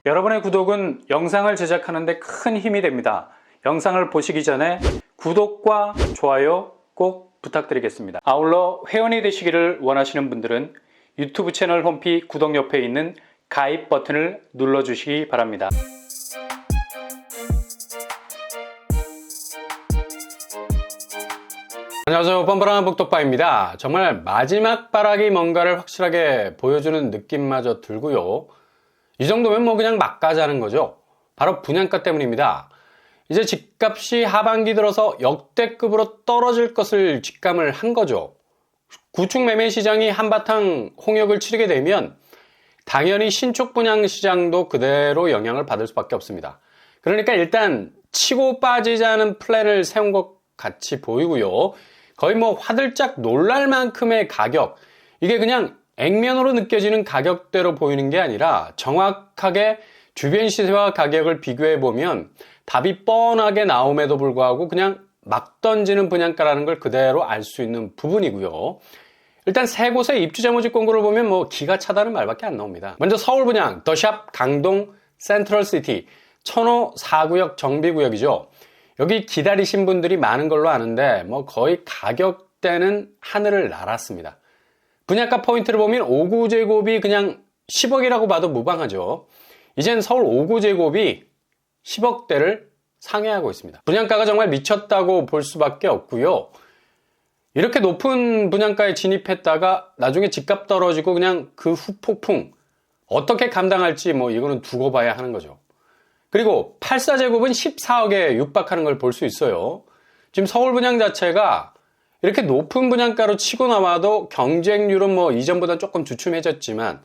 여러분의 구독은 영상을 제작하는 데 큰 힘이 됩니다. 영상을 보시기 전에 구독과 좋아요 꼭 부탁드리겠습니다. 아울러 회원이 되시기를 원하시는 분들은 유튜브 채널 홈피 구독 옆에 있는 가입 버튼을 눌러주시기 바랍니다. 안녕하세요, 뻔뻔한 북독바입니다. 정말 마지막 바라기 뭔가를 확실하게 보여주는 느낌마저 들고요. 이 정도면 뭐 그냥 막 가자는 거죠. 바로 분양가 때문입니다. 이제 집값이 하반기 들어서 역대급으로 떨어질 것을 직감을 한 거죠. 구축 매매 시장이 한바탕 홍역을 치르게 되면 당연히 신축 분양 시장도 그대로 영향을 받을 수밖에 없습니다. 그러니까 일단 치고 빠지자는 플랜을 세운 것 같이 보이고요. 거의 뭐 화들짝 놀랄 만큼의 가격, 이게 그냥 액면으로 느껴지는 가격대로 보이는 게 아니라 정확하게 주변 시세와 가격을 비교해 보면 답이 뻔하게 나옴에도 불구하고 그냥 막 던지는 분양가라는 걸 그대로 알 수 있는 부분이고요. 일단 세 곳의 입주자 모집 공고를 보면 뭐 기가 차다는 말밖에 안 나옵니다. 먼저 서울 분양 더샵 강동 센트럴시티 천호 4구역 정비구역이죠. 여기 기다리신 분들이 많은 걸로 아는데 뭐 거의 가격대는 하늘을 날았습니다. 분양가 포인트를 보면 5구제곱이 그냥 10억이라고 봐도 무방하죠. 이젠 서울 5구제곱이 10억대를 상회하고 있습니다. 분양가가 정말 미쳤다고 볼 수밖에 없고요. 이렇게 높은 분양가에 진입했다가 나중에 집값 떨어지고 그냥 그 후폭풍 어떻게 감당할지 뭐 이거는 두고 봐야 하는 거죠. 그리고 84제곱은 14억에 육박하는 걸 볼 수 있어요. 지금 서울 분양 자체가 이렇게 높은 분양가로 치고 나와도 경쟁률은 뭐 이전보다 조금 주춤해졌지만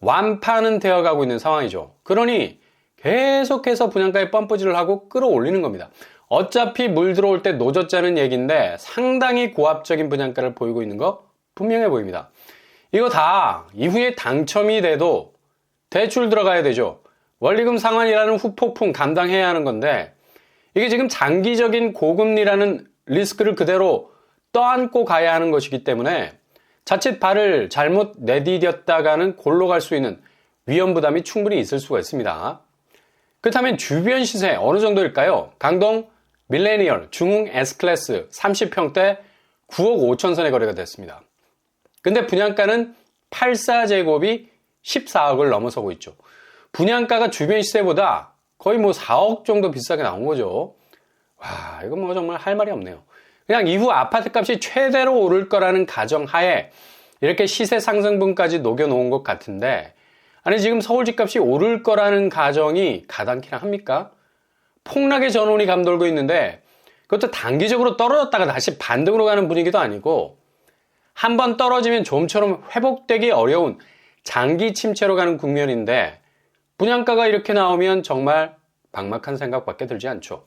완판은 되어가고 있는 상황이죠. 그러니 계속해서 분양가에 펌프질을 하고 끌어올리는 겁니다. 어차피 물 들어올 때 노졌자는 얘기인데 상당히 고압적인 분양가를 보이고 있는 거 분명해 보입니다. 이거 다 이후에 당첨이 돼도 대출 들어가야 되죠. 원리금 상환이라는 후폭풍 감당해야 하는 건데 이게 지금 장기적인 고금리라는 리스크를 그대로 떠안고 가야 하는 것이기 때문에 자칫 발을 잘못 내디뎠다가는 골로 갈 수 있는 위험 부담이 충분히 있을 수가 있습니다. 그렇다면 주변 시세 어느 정도일까요? 강동 밀레니얼 중흥 S클래스 30평대 9억 5천 선에 거래가 됐습니다. 근데 분양가는 84제곱이 14억을 넘어서고 있죠. 분양가가 주변 시세보다 거의 뭐 4억 정도 비싸게 나온 거죠. 와, 이건 뭐 정말 할 말이 없네요. 그냥 이후 아파트 값이 최대로 오를 거라는 가정하에 이렇게 시세 상승분까지 녹여놓은 것 같은데, 아니 지금 서울 집값이 오를 거라는 가정이 가당키나 합니까? 폭락의 전운이 감돌고 있는데 그것도 단기적으로 떨어졌다가 다시 반등으로 가는 분위기도 아니고 한번 떨어지면 좀처럼 회복되기 어려운 장기 침체로 가는 국면인데 분양가가 이렇게 나오면 정말 막막한 생각밖에 들지 않죠.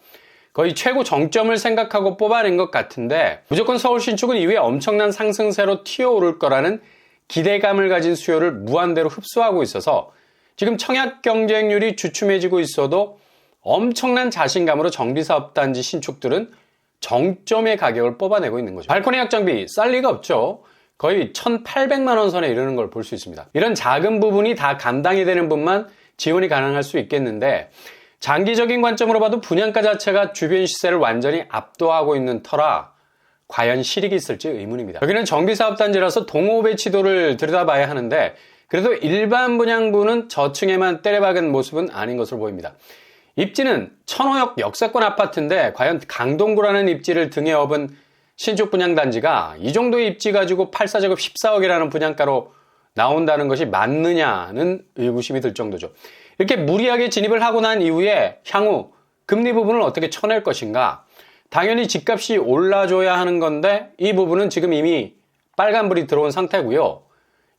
거의 최고 정점을 생각하고 뽑아낸 것 같은데 무조건 서울 신축은 이후에 엄청난 상승세로 튀어오를 거라는 기대감을 가진 수요를 무한대로 흡수하고 있어서 지금 청약 경쟁률이 주춤해지고 있어도 엄청난 자신감으로 정비사업단지 신축들은 정점의 가격을 뽑아내고 있는 거죠. 발코니 확장비 쌀 리가 없죠. 거의 1,800만 원 선에 이르는 걸 볼 수 있습니다. 이런 작은 부분이 다 감당이 되는 분만 지원이 가능할 수 있겠는데 장기적인 관점으로 봐도 분양가 자체가 주변 시세를 완전히 압도하고 있는 터라 과연 실익이 있을지 의문입니다. 여기는 정비사업단지라서 동호 배치도를 들여다봐야 하는데 그래도 일반 분양부는 저층에만 때려박은 모습은 아닌 것으로 보입니다. 입지는 천호역 역세권 아파트인데 과연 강동구라는 입지를 등에 업은 신축 분양단지가 이 정도의 입지 가지고 84제곱 14억이라는 분양가로 나온다는 것이 맞느냐는 의구심이 들 정도죠. 이렇게 무리하게 진입을 하고 난 이후에 향후 금리 부분을 어떻게 쳐낼 것인가? 당연히 집값이 올라줘야 하는 건데 이 부분은 지금 이미 빨간불이 들어온 상태고요.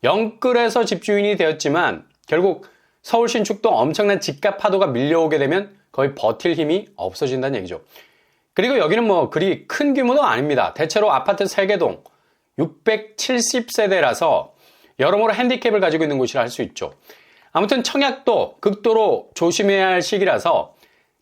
영끌에서 집주인이 되었지만 결국 서울 신축도 엄청난 집값 파도가 밀려오게 되면 거의 버틸 힘이 없어진다는 얘기죠. 그리고 여기는 뭐 그리 큰 규모도 아닙니다. 대체로 아파트 3개동 670세대라서 여러모로 핸디캡을 가지고 있는 곳이라 할 수 있죠. 아무튼 청약도 극도로 조심해야 할 시기라서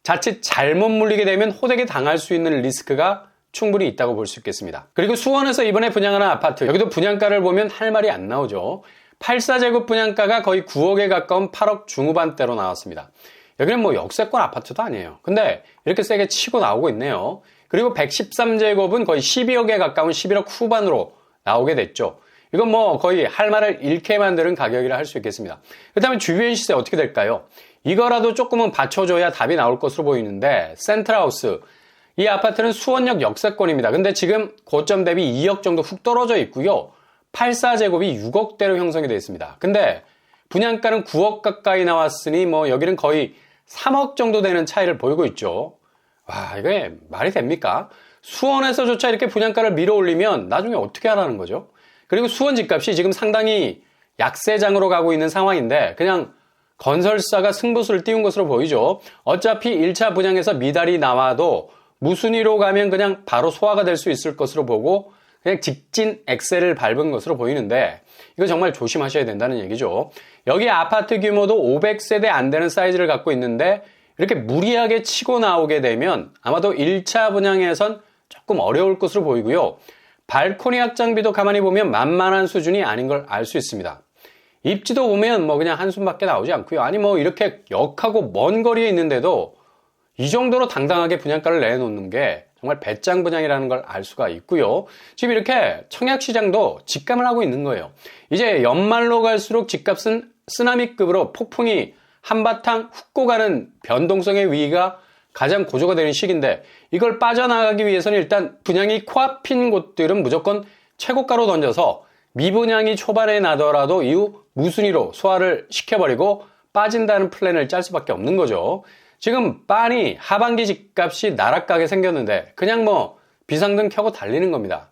자칫 잘못 물리게 되면 호되게 당할 수 있는 리스크가 충분히 있다고 볼 수 있겠습니다. 그리고 수원에서 이번에 분양하는 아파트, 여기도 분양가를 보면 할 말이 안 나오죠. 84제곱 분양가가 거의 9억에 가까운 8억 중후반대로 나왔습니다. 여기는 뭐 역세권 아파트도 아니에요. 근데 이렇게 세게 치고 나오고 있네요. 그리고 113제곱은 거의 12억에 가까운 11억 후반으로 나오게 됐죠. 이건 뭐 거의 할 말을 잃게 만드는 가격이라 할 수 있겠습니다. 그렇다면 주변 시세 어떻게 될까요? 이거라도 조금은 받쳐줘야 답이 나올 것으로 보이는데, 센트럴하우스. 이 아파트는 수원역 역세권입니다. 근데 지금 고점 대비 2억 정도 훅 떨어져 있고요. 84제곱이 6억대로 형성이 되어 있습니다. 근데 분양가는 9억 가까이 나왔으니 뭐 여기는 거의 3억 정도 되는 차이를 보이고 있죠. 와, 이게 말이 됩니까? 수원에서조차 이렇게 분양가를 밀어 올리면 나중에 어떻게 하라는 거죠? 그리고 수원 집값이 지금 상당히 약세장으로 가고 있는 상황인데 그냥 건설사가 승부수를 띄운 것으로 보이죠. 어차피 1차 분양에서 미달이 나와도 무순위로 가면 그냥 바로 소화가 될 수 있을 것으로 보고 그냥 직진 엑셀을 밟은 것으로 보이는데, 이거 정말 조심하셔야 된다는 얘기죠. 여기 아파트 규모도 500세대 안 되는 사이즈를 갖고 있는데 이렇게 무리하게 치고 나오게 되면 아마도 1차 분양에선 조금 어려울 것으로 보이고요. 발코니 확장비도 가만히 보면 만만한 수준이 아닌 걸 알 수 있습니다. 입지도 보면 뭐 그냥 한숨밖에 나오지 않고요. 아니 뭐 이렇게 역하고 먼 거리에 있는데도 이 정도로 당당하게 분양가를 내놓는 게 정말 배짱 분양이라는 걸 알 수가 있고요. 지금 이렇게 청약시장도 직감을 하고 있는 거예요. 이제 연말로 갈수록 집값은 쓰나미급으로 폭풍이 한바탕 훅고 가는 변동성의 위기가 가장 고조가 되는 시기인데, 이걸 빠져나가기 위해서는 일단 분양이 코앞인 곳들은 무조건 최고가로 던져서 미분양이 초반에 나더라도 이후 무순위로 소화를 시켜버리고 빠진다는 플랜을 짤 수밖에 없는 거죠. 지금 빤히 하반기 집값이 나락가게 생겼는데 그냥 뭐 비상등 켜고 달리는 겁니다.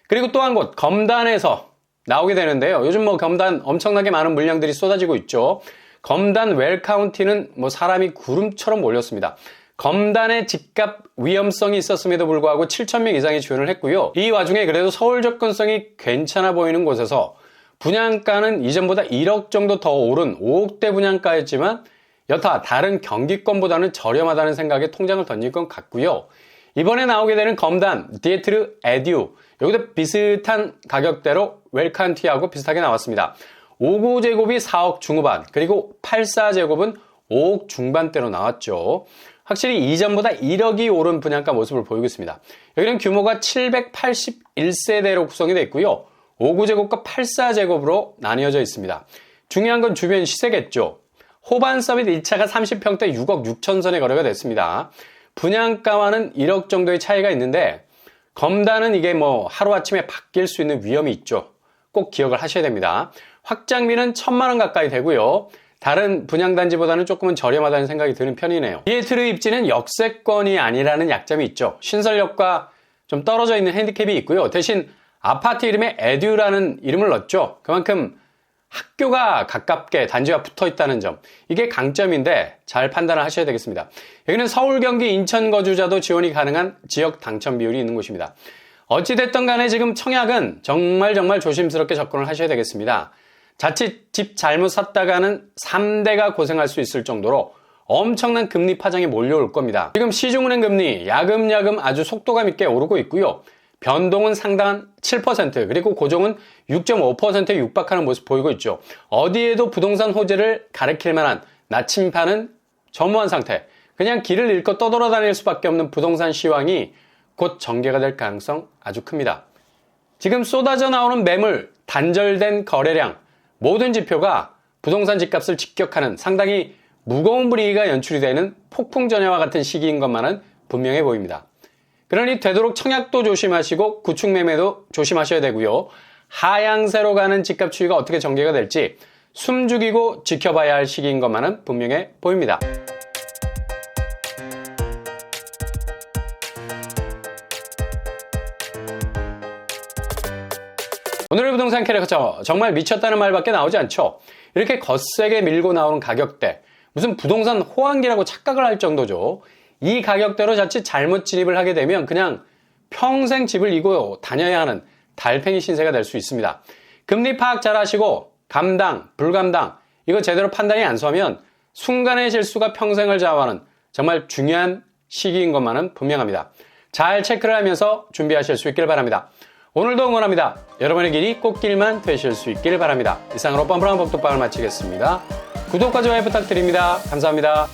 그리고 또 한 곳 검단에서 나오게 되는데요. 요즘 뭐 검단 엄청나게 많은 물량들이 쏟아지고 있죠. 검단 웰카운티는 뭐 사람이 구름처럼 몰렸습니다. 검단의 집값 위험성이 있었음에도 불구하고 7,000명 이상이 지원을 했고요. 이 와중에 그래도 서울 접근성이 괜찮아 보이는 곳에서 분양가는 이전보다 1억 정도 더 오른 5억대 분양가였지만 여타 다른 경기권보다는 저렴하다는 생각에 통장을 던질 것 같고요. 이번에 나오게 되는 검단 디에트르 에듀, 여기도 비슷한 가격대로 웰카운티하고 비슷하게 나왔습니다. 59제곱이 4억 중후반, 그리고 84제곱은 5억 중반대로 나왔죠. 확실히 이전보다 1억이 오른 분양가 모습을 보이고 있습니다. 여기는 규모가 781세대로 구성이 되어 있고요. 59제곱과 84제곱으로 나뉘어져 있습니다. 중요한 건 주변 시세겠죠. 호반 서밋 1차가 30평대 6억 6천 선에 거래가 됐습니다. 분양가와는 1억 정도의 차이가 있는데 검단은 이게 뭐 하루아침에 바뀔 수 있는 위험이 있죠. 꼭 기억을 하셔야 됩니다. 확장비는 1,000만 원 가까이 되고요. 다른 분양단지보다는 조금은 저렴하다는 생각이 드는 편이네요. 디에트르 입지는 역세권이 아니라는 약점이 있죠. 신설역과 좀 떨어져 있는 핸디캡이 있고요. 대신 아파트 이름에 에듀라는 이름을 넣었죠. 그만큼 학교가 가깝게 단지와 붙어 있다는 점, 이게 강점인데 잘 판단을 하셔야 되겠습니다. 여기는 서울, 경기, 인천 거주자도 지원이 가능한 지역 당첨 비율이 있는 곳입니다. 어찌됐든 간에 지금 청약은 정말 조심스럽게 접근을 하셔야 되겠습니다. 자칫 집 잘못 샀다가는 3대가 고생할 수 있을 정도로 엄청난 금리 파장이 몰려올 겁니다. 지금 시중은행 금리 야금야금 아주 속도감 있게 오르고 있고요. 변동은 상당한 7%, 그리고 고정은 6.5%에 육박하는 모습 보이고 있죠. 어디에도 부동산 호재를 가리킬 만한 나침판은 전무한 상태, 그냥 길을 잃고 떠돌아다닐 수밖에 없는 부동산 시황이 곧 전개가 될 가능성 아주 큽니다. 지금 쏟아져 나오는 매물, 단절된 거래량, 모든 지표가 부동산 집값을 직격하는 상당히 무거운 분위기가 연출이 되는 폭풍 전야와 같은 시기인 것만은 분명해 보입니다. 그러니 되도록 청약도 조심하시고 구축 매매도 조심하셔야 되고요. 하향세로 가는 집값 추이가 어떻게 전개가 될지 숨죽이고 지켜봐야 할 시기인 것만은 분명해 보입니다. 오늘의 부동산 캐릭터, 정말 미쳤다는 말밖에 나오지 않죠. 이렇게 거세게 밀고 나오는 가격대, 무슨 부동산 호황기라고 착각을 할 정도죠. 이 가격대로 자칫 잘못 진입을 하게 되면 그냥 평생 집을 이고 다녀야 하는 달팽이 신세가 될 수 있습니다. 금리 파악 잘 하시고 감당, 불감당 이거 제대로 판단이 안 서면 순간의 실수가 평생을 좌우하는 정말 중요한 시기인 것만은 분명합니다. 잘 체크를 하면서 준비하실 수 있길 바랍니다. 오늘도 응원합니다. 여러분의 길이 꽃길만 되실 수 있길 바랍니다. 이상으로 뻔뻔한 복덕방을 마치겠습니다. 구독과 좋아요 부탁드립니다. 감사합니다.